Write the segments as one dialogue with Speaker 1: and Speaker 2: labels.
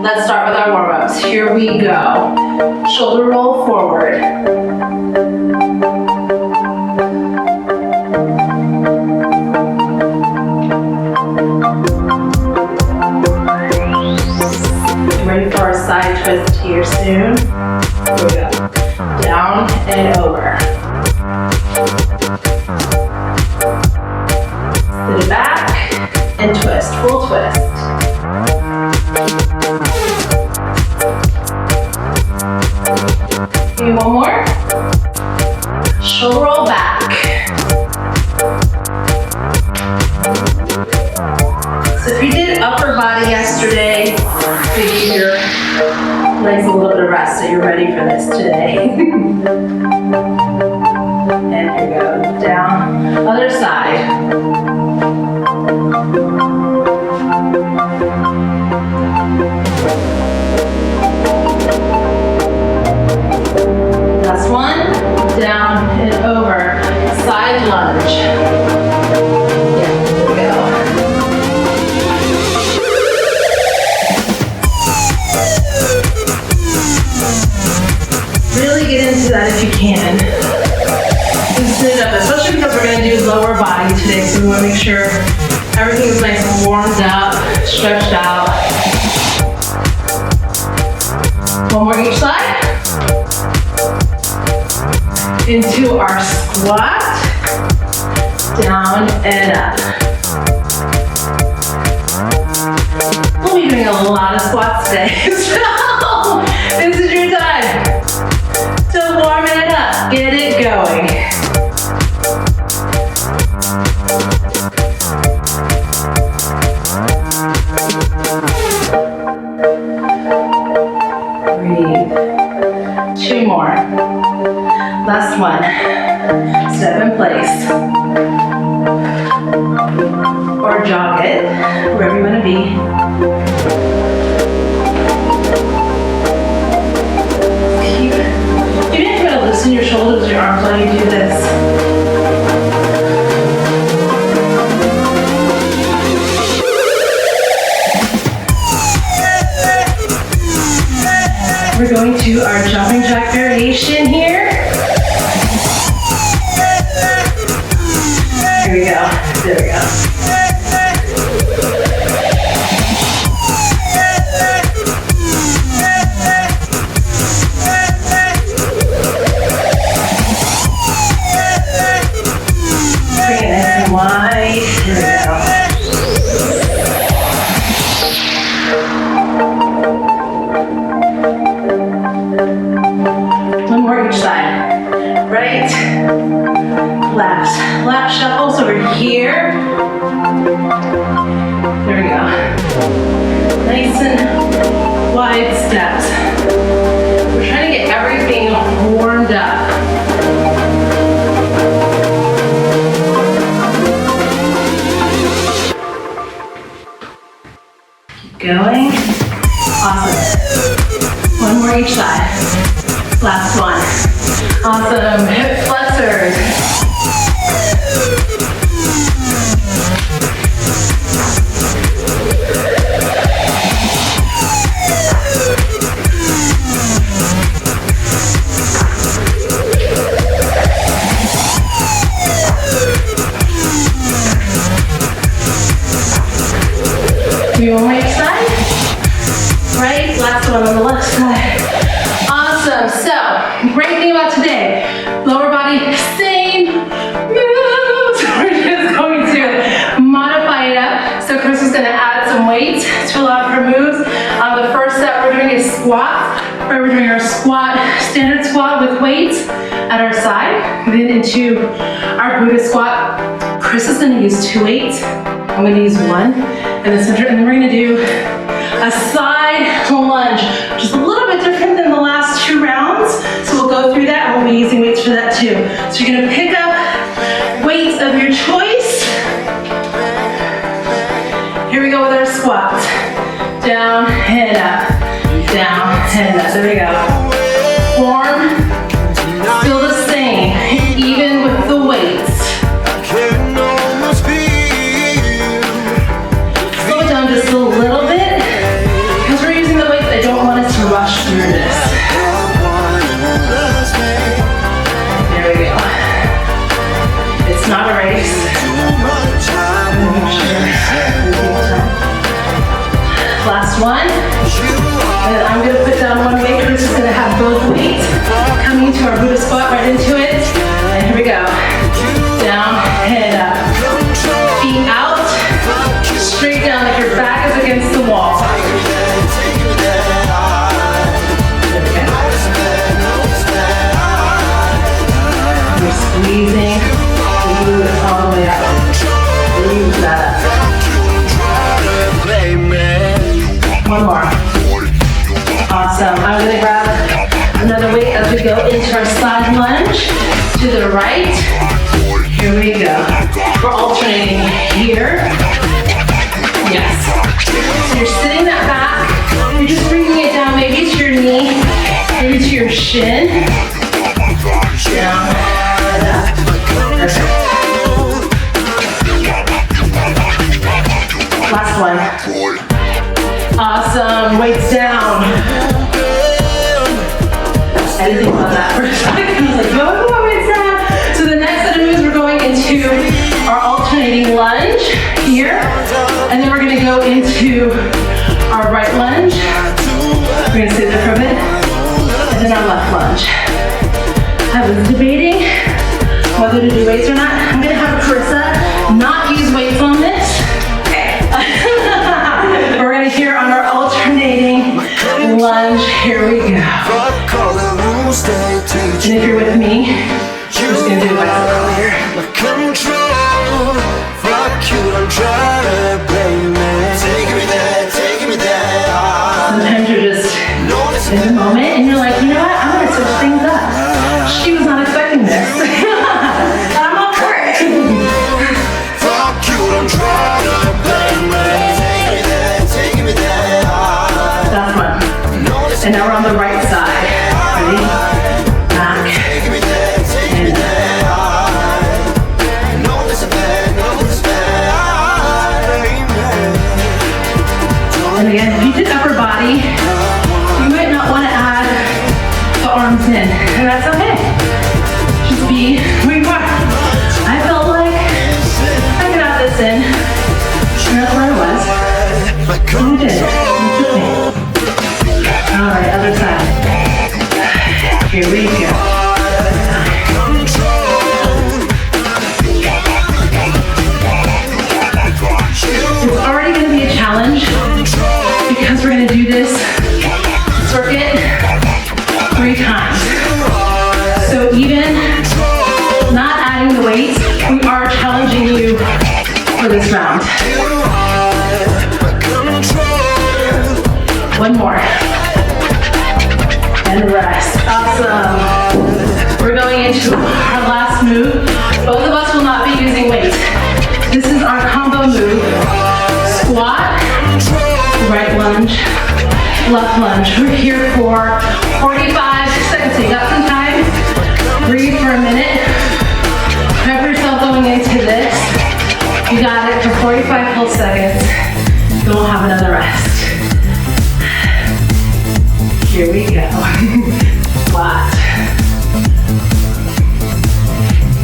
Speaker 1: Let's start with our warm-ups. Here we go. Shoulder roll forward. Ready for our side twist here soon. Here we go. Down and over. Sit it back and twist, full twist. Give me one more. Shoulder roll back. So if you did upper body yesterday, give your legs a little bit of rest so you're ready for this today. And here we go, down, other side. Last one, down and over, side lunge. Yeah, here we go. Really get into that if you can. Loosen it up, especially because we're going to do lower body today, so we want to make sure everything is nice and warmed up, stretched out. One more each side. Into our squat, down and up. We'll be doing a lot of squats today, so this is your time to warm it up, get it going. Breathe. Two more. Last one. Step in place. Or jog it, wherever you want to be. Even if you want to loosen your shoulders, your arms while you do this. We're going to our jumping jack variation here. Here we go. There we go. Bring it nice and wide. Here we go. One more each side. Right, left. Lap shuffles over here. There we go. Nice and wide steps. We're trying to get everything warmed up. Keep going. Awesome. One more each side. Last one. Awesome. Hip flexors. You want my side? Right? Last one on the left side. Awesome. So, great thing about today, lower body, same moves. We're just going to modify it up. So Chris is going to add some weight to a lot of her moves. The first set we're doing is squat. Where we're doing our squat, standard squat with weights at our side. Then into our Buddha squat. Chris is going to use 2 weights. I'm going to use 1 in the center, and then we're going to do a side lunge, which is a little bit different than the last 2 rounds. So we'll go through that, and we'll be using weights for that too. So you're going to pick up weights of your choice. Here we go with our squats. Down and up, down and up. There we go. Form, still the same, even with the weights. Slow it down just a little bit, because we're using the weights not a race. Last one. And I'm gonna put down one weight. We're just gonna have both weights coming to our Buddha squat right into it. And here we go. Down and up. Feet out. Straight down like your back is against the wall. We're squeezing. Glute all the way up. Leave that up. One more. Awesome. I'm going to grab another weight as we go into our side lunge to the right. Here we go. We're alternating here. Yes. So you're sitting that back. You're just bringing it down maybe to your knee, maybe to your shin. Down and up. Perfect. Last one. Awesome. Weights down. I didn't think about that for a second. I was like, go, weights down. So the next set of moves, we're going into our alternating lunge here. And then we're going to go into our right lunge. We're going to sit there for a bit. And then our left lunge. I was debating whether to do weights or not. I'm going to have Carissa not use weights on this. We're going to hear on our alternating lunge. Here we go. And if you're with me, we're just going to do a bicep curl here. Sometimes you're just in the moment and you're like, you know what, I'm going to switch things up. She was not expecting this. I'm all for it. That's one. And now we're on the right side. Ready? Back. And again, if you did upper body, you might not want to add the arms in, and that's okay. Just be where you are. I felt like I could add this in, and that's where I was. And I did it. It's okay. All right, other side. Here we go. It's already going to be a challenge because we're going to do this circuit 3 times. So even not adding the weights, we are challenging you for this round. One more. And rest. Awesome. We're going into our last move. Both of us will not be using weights. This is our combo move. Squat, right lunge, left lunge. We're here for 45 seconds. So you got some time. Breathe for a minute. Prep yourself going into this. You got it for 45 full seconds. Then we'll have another rest. Here we go. Squat.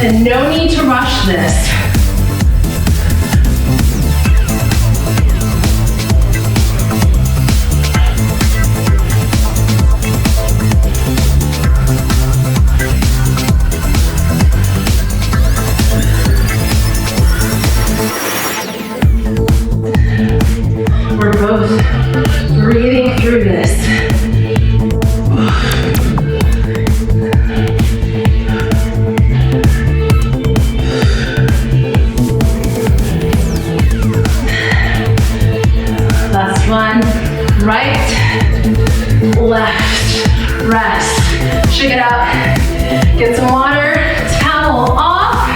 Speaker 1: And no need to rush this. We're both breathing through this. Last one. Right, left, rest. Shake it out. Get some water, towel off,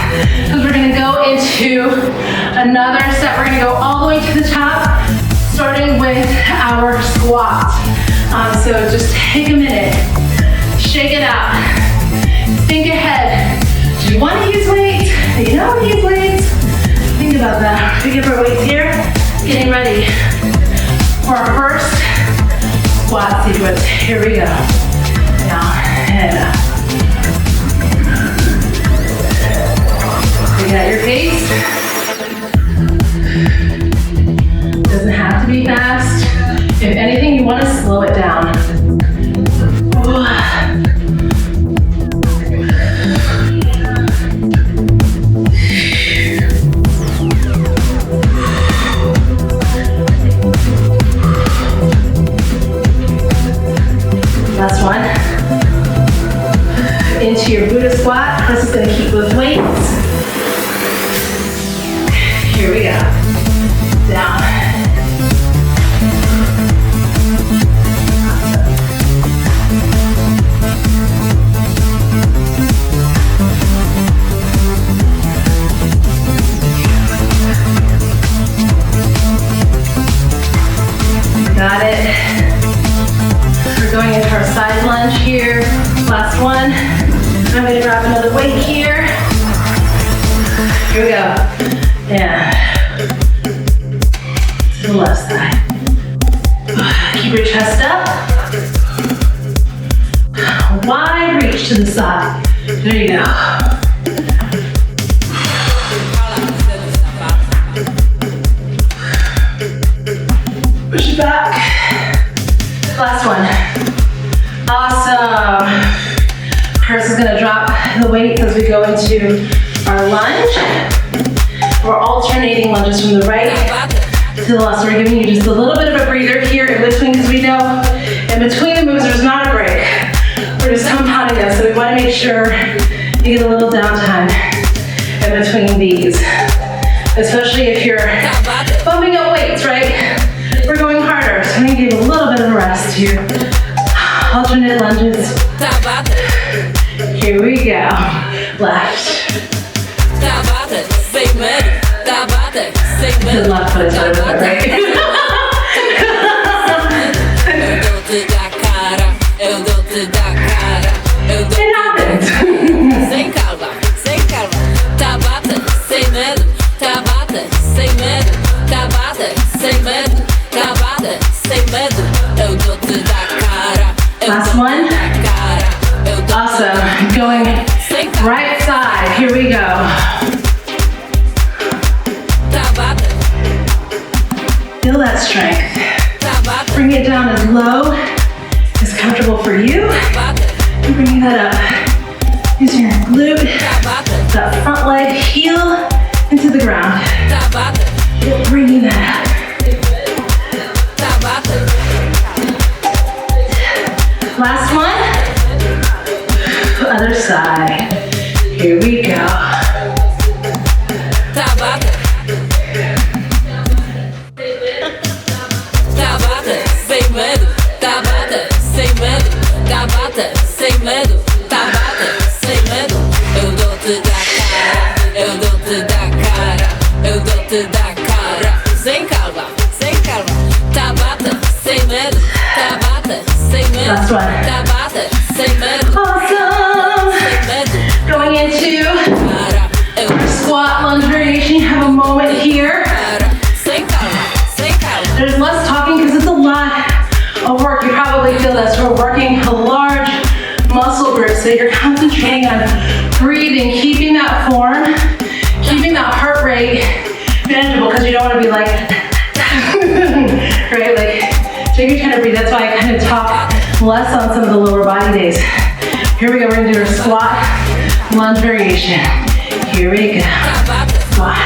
Speaker 1: because we're going to go into another set. We're going to go all the way to the top, starting with our squat. So just take a minute, shake it out, think ahead. Do you want to use weights? Do you not want to use weights? Think about that. We give our weights here, getting ready for our first squat sequence. Here we go. Down and up. Again, we go. Down. Got it. We're going into our side lunge here. Last one. I'm going to grab another weight here. Here we go. And to the left side. Keep your chest up. Wide reach to the side. There you go. Push it back. Last one. Awesome. Chris is gonna drop the weights as we go into our lunge. We're alternating lunges from the right to the left. So we're giving you just a little bit of a breather here in between, because we know in between the moves there's not a break. We're just compounding them, so we wanna make sure you get a little downtime in between these. Especially if you're bumping up weights, right? We're going harder, so I'm gonna give a little bit of a rest here. Alternate lunges. Here we go. Left. The left foot is better than the right. It happens.
Speaker 2: Sem calma, sem calma. Tabata, sem medo. Tabata, sem medo. Tabata, sem medo. Tabata, sem medo. Eu dou-te da cara.
Speaker 1: Last one. Awesome. Going right side. Here we go. Feel that strength. Bring it down as low as comfortable for you. And bringing that up. Using your glute, that front leg, heel into the ground. Bringing that up. Last one. Other side. Here we go.
Speaker 2: Tabata, sem medo. Tabata, sem medo. Tabata, sem medo. Tabata, sem medo. Eu dou-te da cara. Eu dou-te da cara. Eu dou-te da cara. Sem calma, sem calma. Tabata, sem medo. Tabata, sem medo.
Speaker 1: Last one.
Speaker 2: Tabata, sem medo.
Speaker 1: Awesome.
Speaker 2: Sem medo.
Speaker 1: Going into
Speaker 2: Cara, eu
Speaker 1: squat lunge variation. Have a moment here.
Speaker 2: cara. Sem calma, sem calma.
Speaker 1: There's less talking because it's a lot of work. You probably feel this. We're working a large muscle group, so you're concentrating on breathing, keeping that form, keeping that heart rate manageable, because you don't want to be like, right? Like, take your time to breathe. That's why I kind of talk less on some of the lower body days. Here we go. We're going to do our squat lunge variation. Here we go. Squat.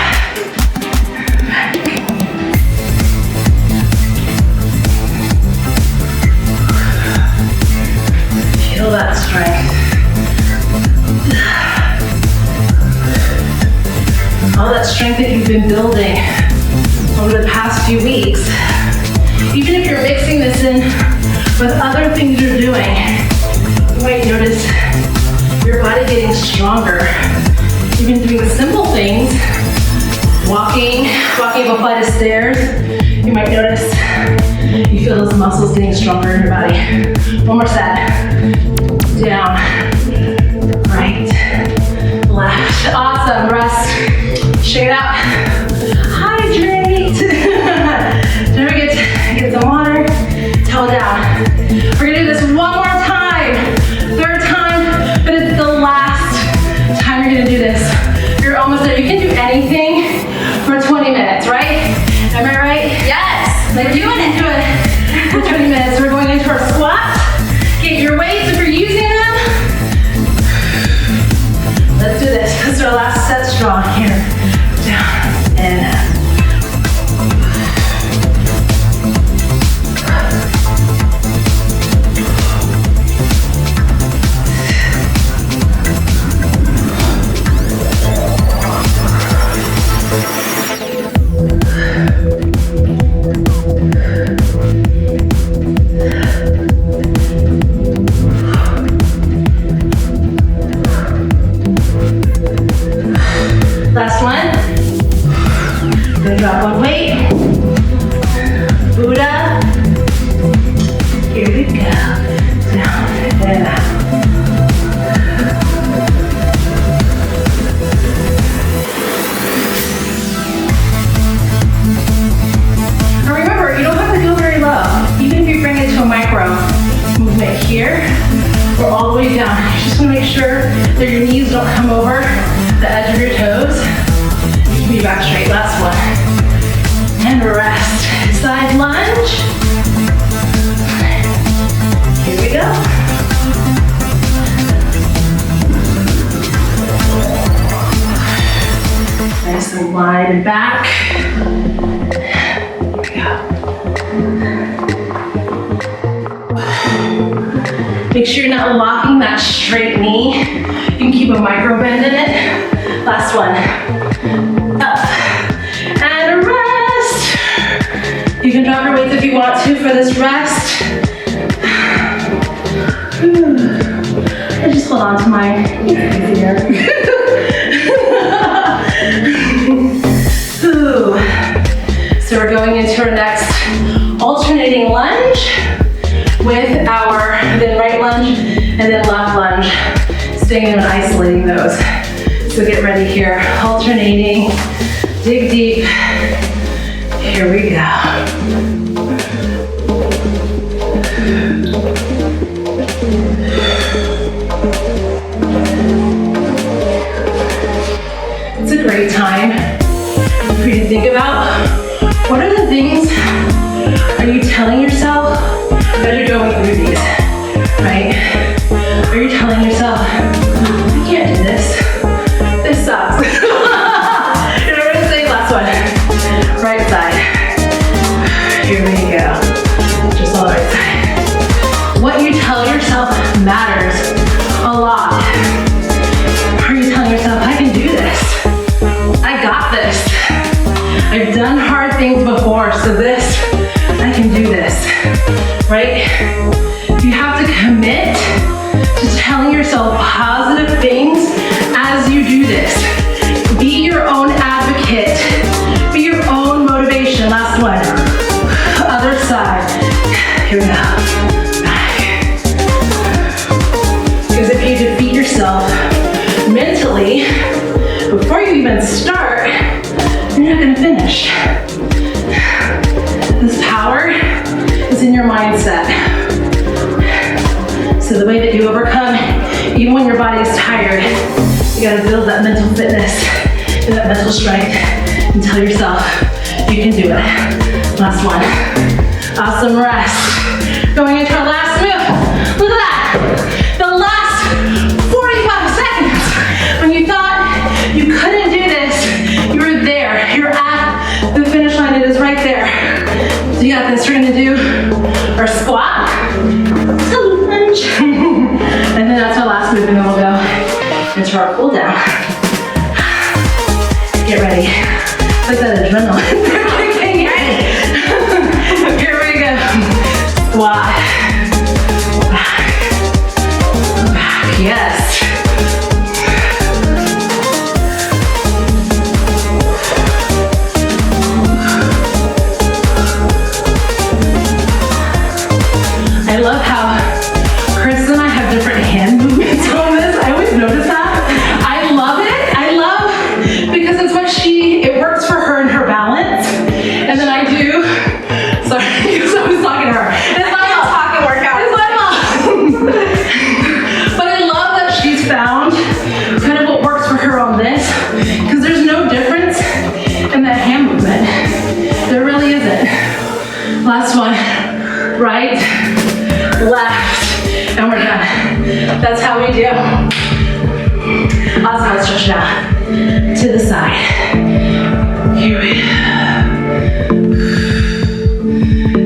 Speaker 1: Feel that strength. All that strength that you've been building over the past few weeks. Even if you're mixing this in with other things you're doing, you might notice your body getting stronger. Even doing simple things, walking up a flight of stairs, you might notice you feel those muscles getting stronger in your body. One more set. Down, right, left. Awesome, rest. Shake it out. Hydrate. Don't forget to get some water. Toe down. We're gonna do this one more time. Third time, but it's the last time you're gonna do this. You're almost there. You can do anything for 20 minutes, right? Am I right?
Speaker 2: Yes,
Speaker 1: Like you want to do it for 20 minutes. We're going into our squat. Get your weights if you're using them. Let's do this. This is our last set strong here. Down and up. sure that your knees don't come over the edge of your toes. Be back straight, last one. And rest. Side lunge. Here we go. Nice and wide and back. Make sure you're not locking that straight knee. You can keep a micro bend in it. Last one. Up. And rest. You can drop your weights if you want to for this rest. I just hold on to mine. Easier. So we're going into our next alternating lunge with our then right lunge and then left lunge, staying and isolating those. So get ready here, alternating, dig deep. Here we go. It's a great time for you to think about what are the things are you telling yourself that you're going through these, right? Are you telling yourself, I can't do this, this sucks. You know what I'm saying? Last one, right side. Here we go, just on the right side. What you tell yourself matters a lot. Are you telling yourself, I can do this, I got this, I've done hard things before, so this, I can do this, right? You have to commit to telling yourself positive things as you do this. Be your own advocate. Be your own motivation. Last one. Other side. Here we go. Back. Because if you defeat yourself mentally, before you even start, you're not gonna finish. This power is in your mindset. So the way that you overcome, even when your body is tired, you gotta build that mental fitness and that mental strength and tell yourself you can do it. Last one. Awesome rest. Going into our last move. Look at that. The last 45 seconds. When you thought you couldn't do this, you were there. You're at the finish line. It is right there. So you got this. We're gonna do our squat, lunge, and then that's our last move, and then we'll go into our cool down. Get ready. It's like that adrenaline. Here we go. Squat. Back. Back. Yes. I love how Chris and I have different hand movements on this. I always notice that. I love it. I love because it's what it works for her and her balance. And then I do, sorry, because I was talking to her. It's my mom. Talking workout. It's my mom. But I love that she's found kind of what works for her on this, because there's no difference in that hand movement. There really isn't. Last one, right, left, and we're done. That's how we do. Awesome, let's stretch it out to the side. Here we go.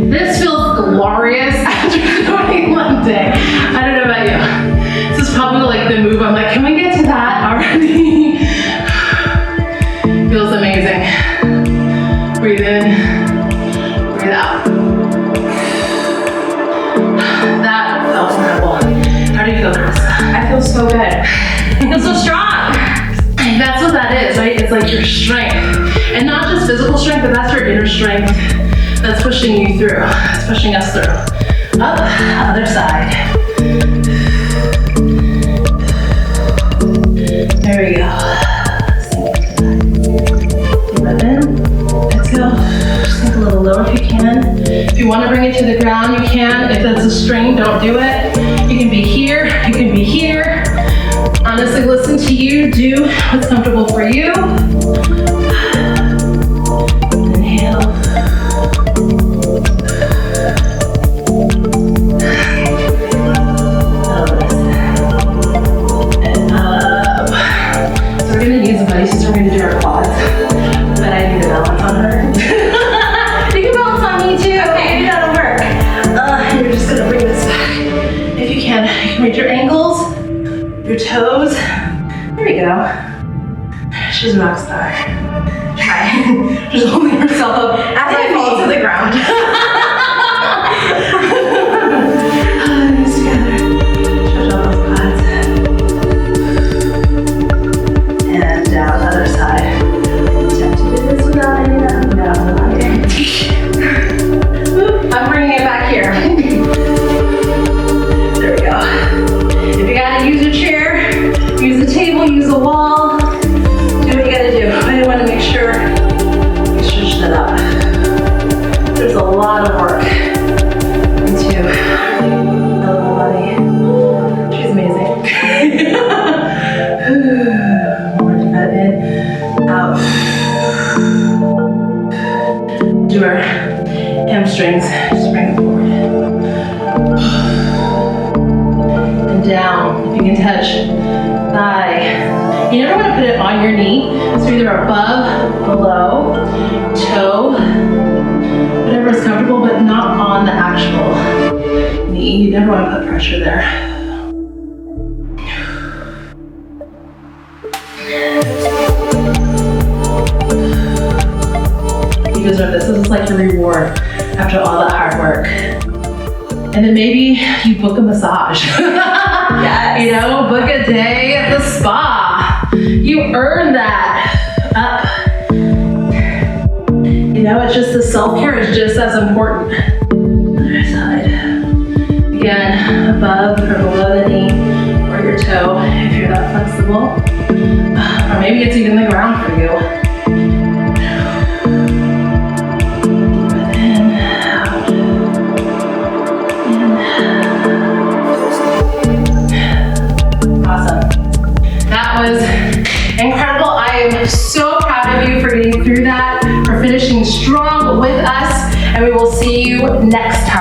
Speaker 1: This feels glorious after doing one day. I don't know about you. This is probably like the move. I'm like, can we get to that already? Feels amazing. Breathe in, breathe out. That felt incredible. How do you feel, Chris?
Speaker 3: I feel so good.
Speaker 1: I feel so strong. That's what that is, right? It's like your strength. And not just physical strength, but that's your inner strength that's pushing you through. It's pushing us through. Up, other side. There we go. Breathe in, exhale. Just sink a little lower if you can. If you want to bring it to the ground, you can. If that's a string, don't do it. You can be here, you can be here. listen to you. Do what's comfortable for you. Inhale. And up. So we're gonna use the buddy system. We're gonna do our quads, but I need to balance on her. You can balance on me too. Okay, maybe that'll work. You're just gonna bring this back. If you can reach your ankles, your toes. There we go. She's a rock star. Try. Just holding herself up as I fall to the ground. Knees together. Stretch out those quads. And down the other side. Attempt to do this without any of that. No, I'm bringing it back here. There we go. If you gotta use your chair, use the table, use the wall, do what you gotta do. I want to make sure you stretch that up. There's a lot of work into the body. She's amazing. Work that in, out. Do our hamstrings, just bring them forward. And down, if you can touch thigh. You never want to put it on your knee, so either above, below, toe, whatever is comfortable, but not on the actual knee. You never want to put pressure there. You deserve this. This is like your reward after all that hard work. And then maybe you book a massage.
Speaker 3: Yes.
Speaker 1: You know, book a day at the spa. You earn that. Up. You know, it's just the self-care is just as important. Other side. Again, above or below the knee or your toe if you're that flexible. Or maybe it's even the ground for you. Breath in, out. Awesome. That was incredible. I am so proud of you for getting through that, for finishing strong with us, and we will see you next time.